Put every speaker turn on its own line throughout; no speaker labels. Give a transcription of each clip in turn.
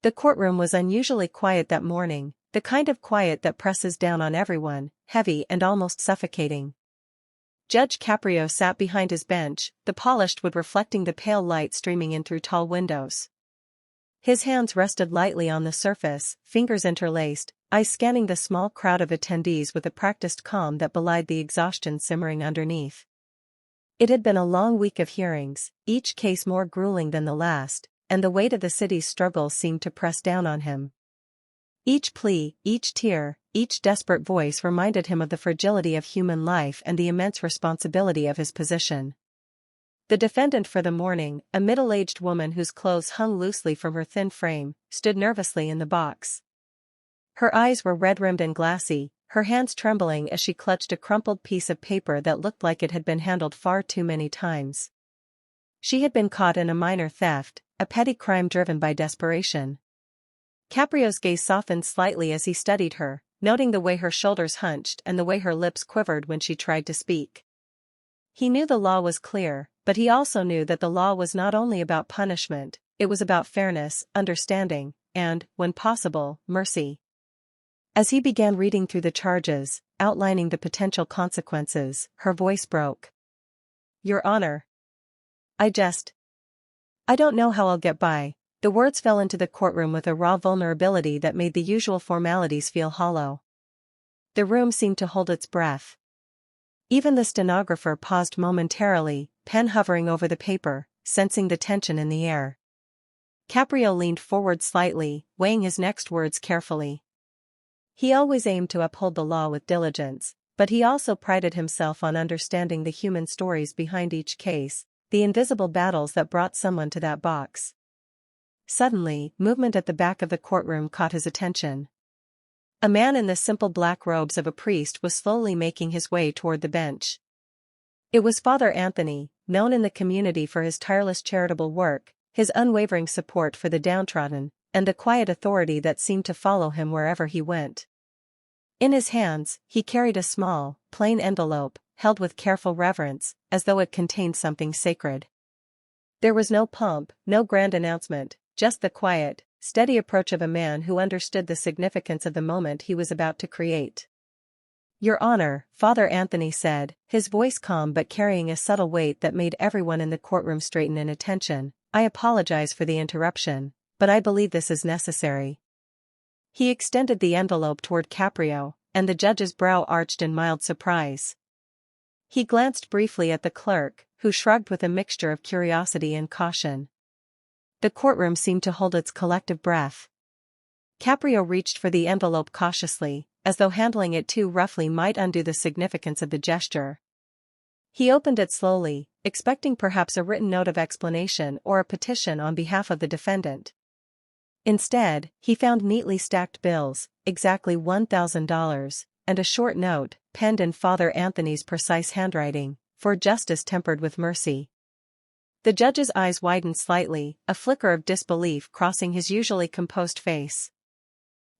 The courtroom was unusually quiet that morning, the kind of quiet that presses down on everyone, heavy and almost suffocating. Judge Caprio sat behind his bench, the polished wood reflecting the pale light streaming in through tall windows. His hands rested lightly on the surface, fingers interlaced, eyes scanning the small crowd of attendees with a practiced calm that belied the exhaustion simmering underneath. It had been a long week of hearings, each case more grueling than the last, and the weight of the city's struggle seemed to press down on him. Each plea, each tear, each desperate voice reminded him of the fragility of human life and the immense responsibility of his position. The defendant for the morning, a middle-aged woman whose clothes hung loosely from her thin frame, stood nervously in the box. Her eyes were red-rimmed and glassy, her hands trembling as she clutched a crumpled piece of paper that looked like it had been handled far too many times. She had been caught in a minor theft, a petty crime driven by desperation. Caprio's gaze softened slightly as he studied her, noting the way her shoulders hunched and the way her lips quivered when she tried to speak. He knew the law was clear, but he also knew that the law was not only about punishment, it was about fairness, understanding, and, when possible, mercy. As he began reading through the charges, outlining the potential consequences, her voice broke. "Your Honor. I don't know how I'll get by." The words fell into the courtroom with a raw vulnerability that made the usual formalities feel hollow. The room seemed to hold its breath. Even the stenographer paused momentarily, pen hovering over the paper, sensing the tension in the air. Caprio leaned forward slightly, weighing his next words carefully. He always aimed to uphold the law with diligence, but he also prided himself on understanding the human stories behind each case, the invisible battles that brought someone to that box. Suddenly, movement at the back of the courtroom caught his attention. A man in the simple black robes of a priest was slowly making his way toward the bench. It was Father Anthony, known in the community for his tireless charitable work, his unwavering support for the downtrodden, and the quiet authority that seemed to follow him wherever he went. In his hands, he carried a small, plain envelope, held with careful reverence, as though it contained something sacred. There was no pomp, no grand announcement, just the quiet, steady approach of a man who understood the significance of the moment he was about to create. "Your Honor," Father Anthony said, his voice calm but carrying a subtle weight that made everyone in the courtroom straighten in attention, "I apologize for the interruption, but I believe this is necessary." He extended the envelope toward Caprio, and the judge's brow arched in mild surprise. He glanced briefly at the clerk, who shrugged with a mixture of curiosity and caution. The courtroom seemed to hold its collective breath. Caprio reached for the envelope cautiously, as though handling it too roughly might undo the significance of the gesture. He opened it slowly, expecting perhaps a written note of explanation or a petition on behalf of the defendant. Instead, he found neatly stacked bills, exactly $1,000, and a short note, penned in Father Anthony's precise handwriting, "For justice tempered with mercy." The judge's eyes widened slightly, a flicker of disbelief crossing his usually composed face.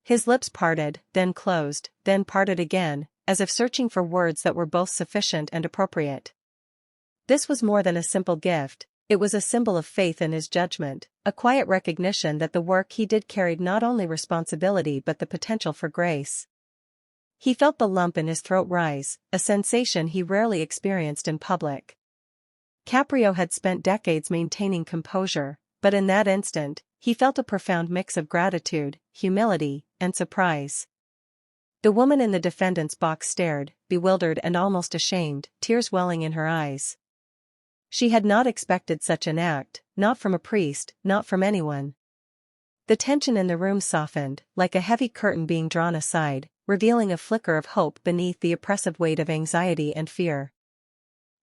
His lips parted, then closed, then parted again, as if searching for words that were both sufficient and appropriate. This was more than a simple gift, it was a symbol of faith in his judgment, a quiet recognition that the work he did carried not only responsibility but the potential for grace. He felt the lump in his throat rise, a sensation he rarely experienced in public. Caprio had spent decades maintaining composure, but in that instant, he felt a profound mix of gratitude, humility, and surprise. The woman in the defendant's box stared, bewildered and almost ashamed, tears welling in her eyes. She had not expected such an act, not from a priest, not from anyone. The tension in the room softened, like a heavy curtain being drawn aside, revealing a flicker of hope beneath the oppressive weight of anxiety and fear.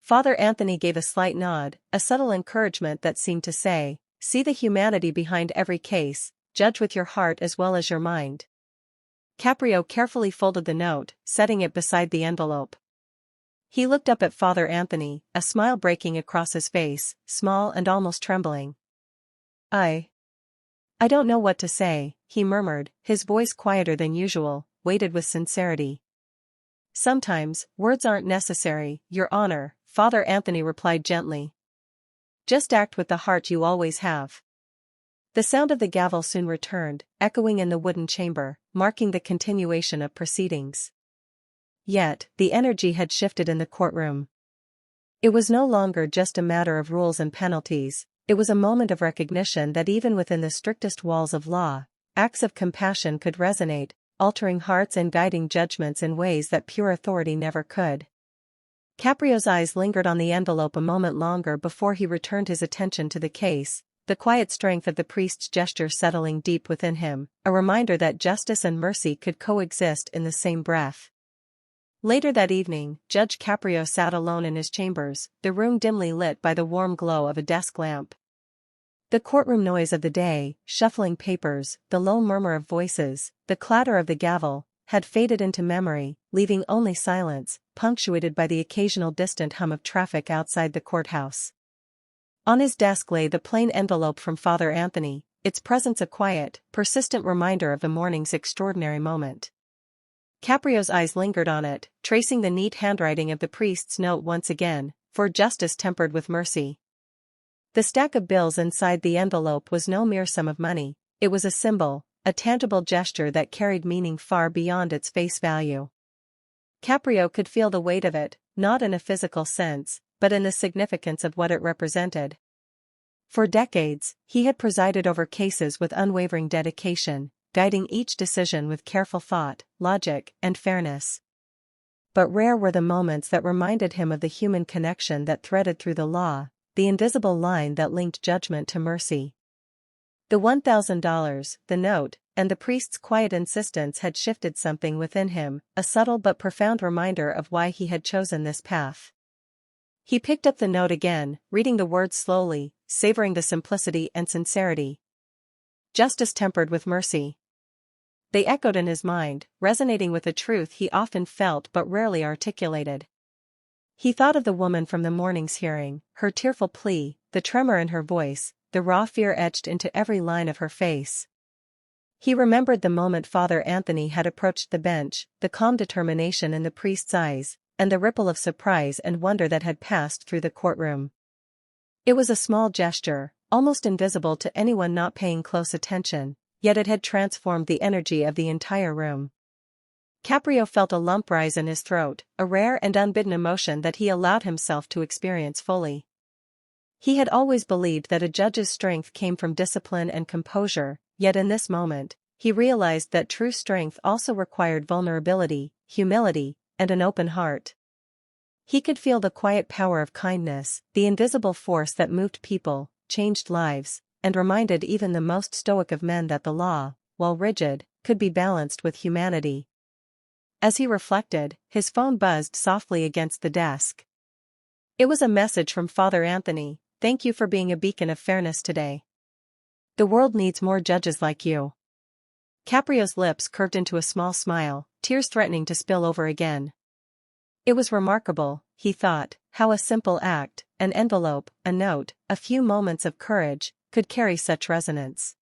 Father Anthony gave a slight nod, a subtle encouragement that seemed to say, "See the humanity behind every case, judge with your heart as well as your mind." Caprio carefully folded the note, setting it beside the envelope. He looked up at Father Anthony, a smile breaking across his face, small and almost trembling. I don't know what to say," he murmured, his voice quieter than usual, weighted with sincerity. "Sometimes, words aren't necessary, Your Honor," Father Anthony replied gently. "Just act with the heart you always have." The sound of the gavel soon returned, echoing in the wooden chamber, marking the continuation of proceedings. Yet, the energy had shifted in the courtroom. It was no longer just a matter of rules and penalties, it was a moment of recognition that even within the strictest walls of law, acts of compassion could resonate, altering hearts and guiding judgments in ways that pure authority never could. Caprio's eyes lingered on the envelope a moment longer before he returned his attention to the case, the quiet strength of the priest's gesture settling deep within him, a reminder that justice and mercy could coexist in the same breath. Later that evening, Judge Caprio sat alone in his chambers, the room dimly lit by the warm glow of a desk lamp. The courtroom noise of the day, shuffling papers, the low murmur of voices, the clatter of the gavel, had faded into memory, leaving only silence, punctuated by the occasional distant hum of traffic outside the courthouse. On his desk lay the plain envelope from Father Anthony, its presence a quiet, persistent reminder of the morning's extraordinary moment. Caprio's eyes lingered on it, tracing the neat handwriting of the priest's note once again, for justice tempered with mercy. The stack of bills inside the envelope was no mere sum of money, it was a symbol, a tangible gesture that carried meaning far beyond its face value. Caprio could feel the weight of it, not in a physical sense, but in the significance of what it represented. For decades, he had presided over cases with unwavering dedication, guiding each decision with careful thought, logic, and fairness. But rare were the moments that reminded him of the human connection that threaded through the law, the invisible line that linked judgment to mercy. The $1,000, the note, and the priest's quiet insistence had shifted something within him, a subtle but profound reminder of why he had chosen this path. He picked up the note again, reading the words slowly, savoring the simplicity and sincerity. Justice tempered with mercy. They echoed in his mind, resonating with a truth he often felt but rarely articulated. He thought of the woman from the morning's hearing, her tearful plea, the tremor in her voice, the raw fear etched into every line of her face. He remembered the moment Father Anthony had approached the bench, the calm determination in the priest's eyes, and the ripple of surprise and wonder that had passed through the courtroom. It was a small gesture, almost invisible to anyone not paying close attention, yet it had transformed the energy of the entire room. Caprio felt a lump rise in his throat, a rare and unbidden emotion that he allowed himself to experience fully. He had always believed that a judge's strength came from discipline and composure, yet in this moment, he realized that true strength also required vulnerability, humility, and an open heart. He could feel the quiet power of kindness, the invisible force that moved people, changed lives, and reminded even the most stoic of men that the law, while rigid, could be balanced with humanity. As he reflected, his phone buzzed softly against the desk. It was a message from Father Anthony. "Thank you for being a beacon of fairness today. The world needs more judges like you." Caprio's lips curved into a small smile, tears threatening to spill over again. It was remarkable, he thought, how a simple act, an envelope, a note, a few moments of courage, could carry such resonance.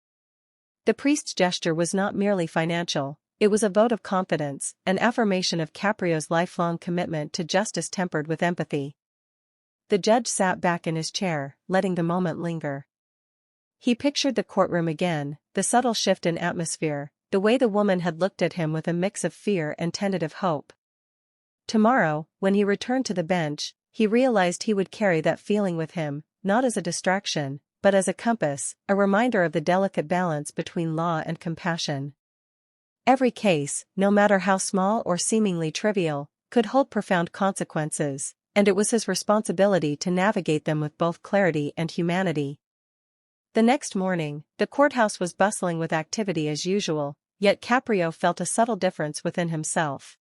The priest's gesture was not merely financial, it was a vote of confidence, an affirmation of Caprio's lifelong commitment to justice tempered with empathy. The judge sat back in his chair, letting the moment linger. He pictured the courtroom again, the subtle shift in atmosphere, the way the woman had looked at him with a mix of fear and tentative hope. Tomorrow, when he returned to the bench, he realized he would carry that feeling with him, not as a distraction, but as a compass, a reminder of the delicate balance between law and compassion. Every case, no matter how small or seemingly trivial, could hold profound consequences, and it was his responsibility to navigate them with both clarity and humanity. The next morning, the courthouse was bustling with activity as usual, yet Caprio felt a subtle difference within himself.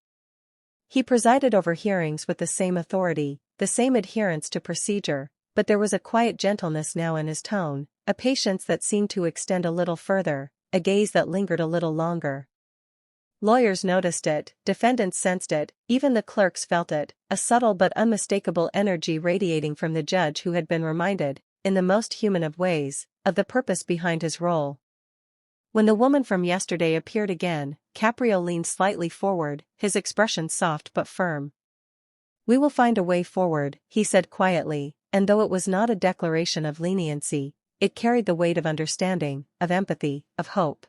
He presided over hearings with the same authority, the same adherence to procedure, but there was a quiet gentleness now in his tone, a patience that seemed to extend a little further, a gaze that lingered a little longer. Lawyers noticed it, defendants sensed it, even the clerks felt it, a subtle but unmistakable energy radiating from the judge who had been reminded, in the most human of ways, of the purpose behind his role. When the woman from yesterday appeared again, Caprio leaned slightly forward, his expression soft but firm. "We will find a way forward," he said quietly, and though it was not a declaration of leniency, It carried the weight of understanding, of empathy, of hope.